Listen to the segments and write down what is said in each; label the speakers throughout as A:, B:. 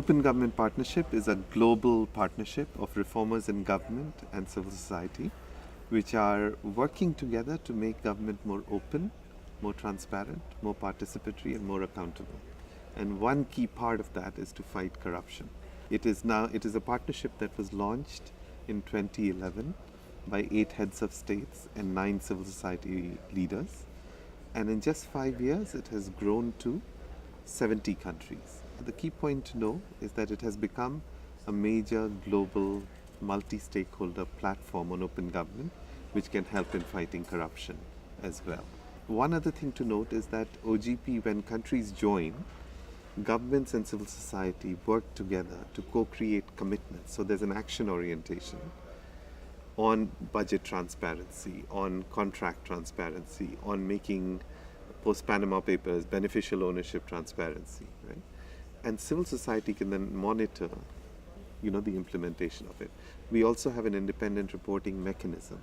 A: The Open Government Partnership is a global partnership of reformers in government and civil society, which are working together to make government more open, more transparent, more participatory, and more accountable. And one key part of that is to fight corruption. It is a partnership that was launched in 2011 by 8 heads of states and 9 civil society leaders. And in just 5 years, it has grown to 70 countries. The key point to know is that it has become a major global multi-stakeholder platform on open government, which can help in fighting corruption as well. One other thing to note is that OGP, when countries join, governments and civil society work together to co-create commitments. So there's an action orientation on budget transparency, on contract transparency, on making post-Panama Papers beneficial ownership transparency, right? And civil society can then monitor, the implementation of it. We also have an independent reporting mechanism,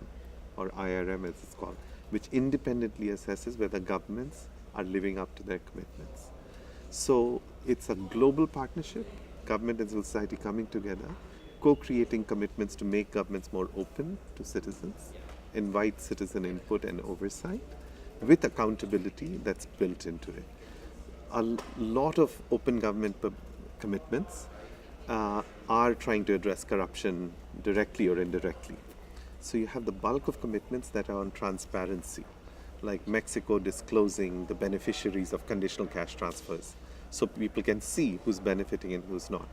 A: or IRM as it's called, which independently assesses whether governments are living up to their commitments. So it's a global partnership, government and civil society coming together, co-creating commitments to make governments more open to citizens, invite citizen input and oversight, with accountability that's built into it. A lot of open government commitments are trying to address corruption directly or indirectly. So you have the bulk of commitments that are on transparency, like Mexico disclosing the beneficiaries of conditional cash transfers, so people can see who's benefiting and who's not.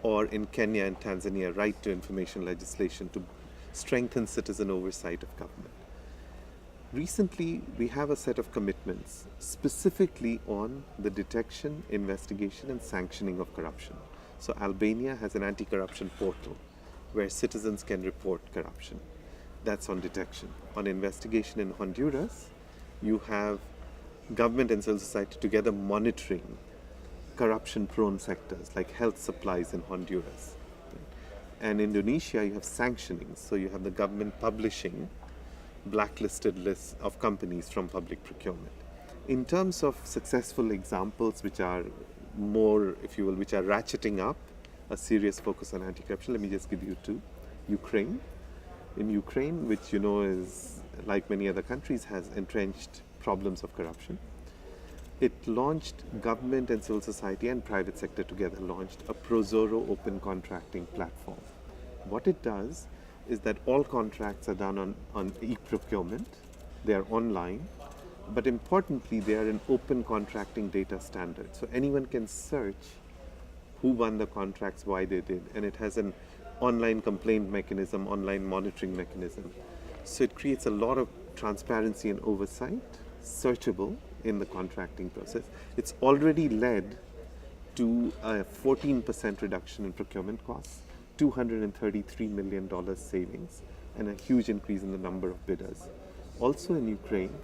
A: Or in Kenya and Tanzania, right to information legislation to strengthen citizen oversight of government. Recently, we have a set of commitments specifically on the detection, investigation, and sanctioning of corruption. So Albania has an anti-corruption portal where citizens can report corruption. That's on detection. On investigation in Honduras, you have government and civil society together monitoring corruption-prone sectors like health supplies in Honduras. And Indonesia, you have sanctioning. So you have the government publishing blacklisted lists of companies from public procurement. In terms of successful examples which are more, if you will, which are ratcheting up a serious focus on anti-corruption, let me just give you 2. Ukraine. In Ukraine, which is, like many other countries, has entrenched problems of corruption. It launched, government and civil society and private sector together launched a Prozoro open contracting platform. What it does is that all contracts are done on e-procurement. They are online, but importantly, they are an open contracting data standard. So anyone can search who won the contracts, why they did, and it has an online complaint mechanism, online monitoring mechanism. So it creates a lot of transparency and oversight, searchable in the contracting process. It's already led to a 14% reduction in procurement costs, $233 million savings, and a huge increase in the number of bidders. Also in Ukraine,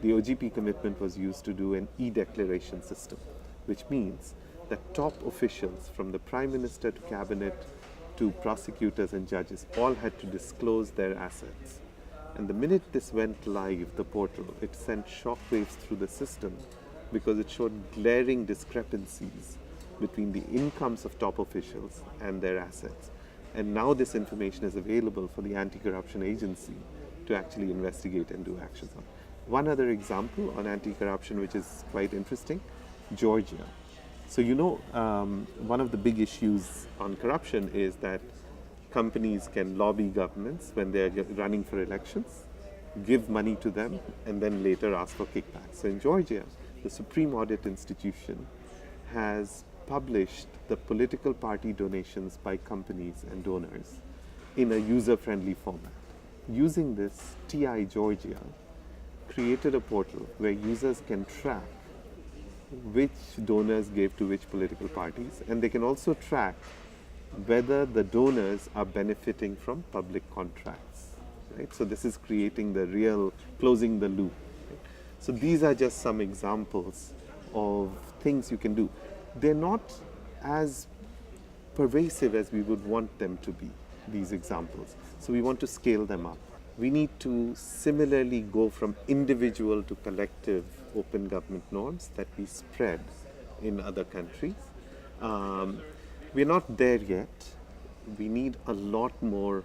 A: the OGP commitment was used to do an e-declaration system, which means that top officials from the Prime Minister to Cabinet to prosecutors and judges all had to disclose their assets. And the minute this went live, the portal, it sent shockwaves through the system because it showed glaring discrepancies between the incomes of top officials and their assets. And now this information is available for the anti-corruption agency to actually investigate and do actions on. One other example on anti-corruption, which is quite interesting, Georgia. So one of the big issues on corruption is that companies can lobby governments when they're running for elections, give money to them, and then later ask for kickbacks. So in Georgia, the Supreme Audit Institution has published the political party donations by companies and donors in a user-friendly format. Using this, TI Georgia created a portal where users can track which donors gave to which political parties, and they can also track whether the donors are benefiting from public contracts, right? So this is creating the real, closing the loop. Right? So these are just some examples of things you can do. They're not as pervasive as we would want them to be, these examples. So we want to scale them up. We need to similarly go from individual to collective open government norms that we spread in other countries. We're not there yet. We need a lot more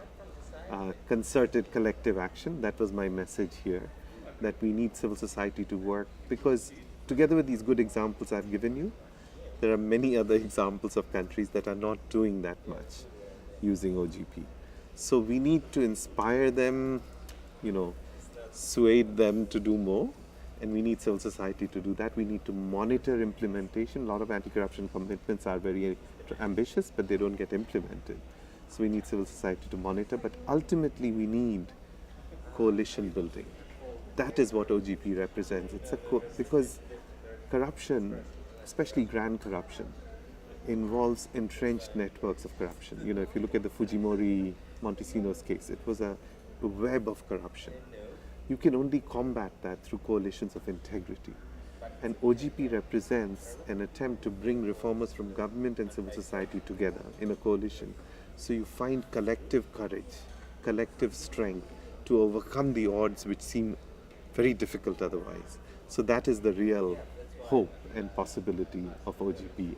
A: concerted collective action. That was my message here, that we need civil society to work, because together with these good examples I've given you, there are many other examples of countries that are not doing that much using OGP. So we need to inspire them, sway them to do more, and we need civil society to do that. We need to monitor implementation. A lot of anti-corruption commitments are very ambitious, but they don't get implemented. So we need civil society to monitor, but ultimately we need coalition building. That is what OGP represents. Because corruption, especially grand corruption, involves entrenched networks of corruption. If you look at the Fujimori Montesinos case, it was a web of corruption. You can only combat that through coalitions of integrity. And OGP represents an attempt to bring reformers from government and civil society together in a coalition. So you find collective courage, collective strength to overcome the odds which seem very difficult otherwise. So that is the real hope and possibility of OGP.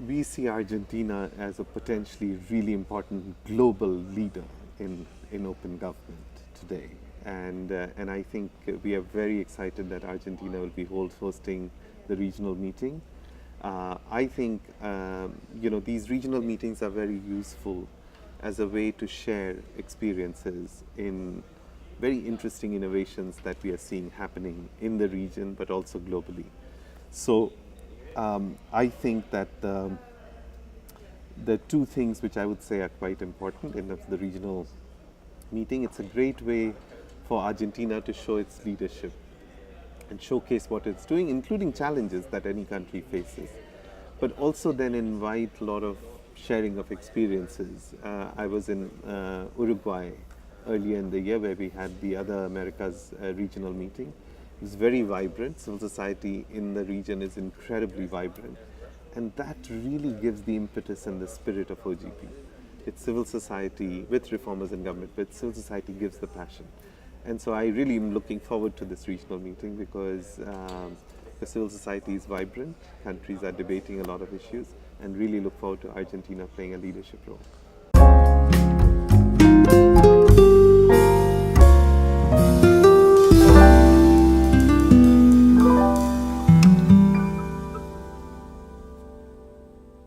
A: We see Argentina as a potentially really important global leader in open government today. And I think we are very excited that Argentina will be hosting the regional meeting. I think these regional meetings are very useful as a way to share experiences in very interesting innovations that we are seeing happening in the region, but also globally. So I think that the two things which I would say are quite important in the regional meeting. It's a great way for Argentina to show its leadership and showcase what it's doing, including challenges that any country faces, but also then invite a lot of sharing of experiences. I was in Uruguay earlier in the year where we had the Other Americas regional meeting. It was very vibrant. Civil society in the region is incredibly vibrant. And that really gives the impetus and the spirit of OGP. It's civil society with reformers in government, but civil society gives the passion. And so I really am looking forward to this regional meeting because the civil society is vibrant, countries are debating a lot of issues, and really look forward to Argentina playing a leadership role.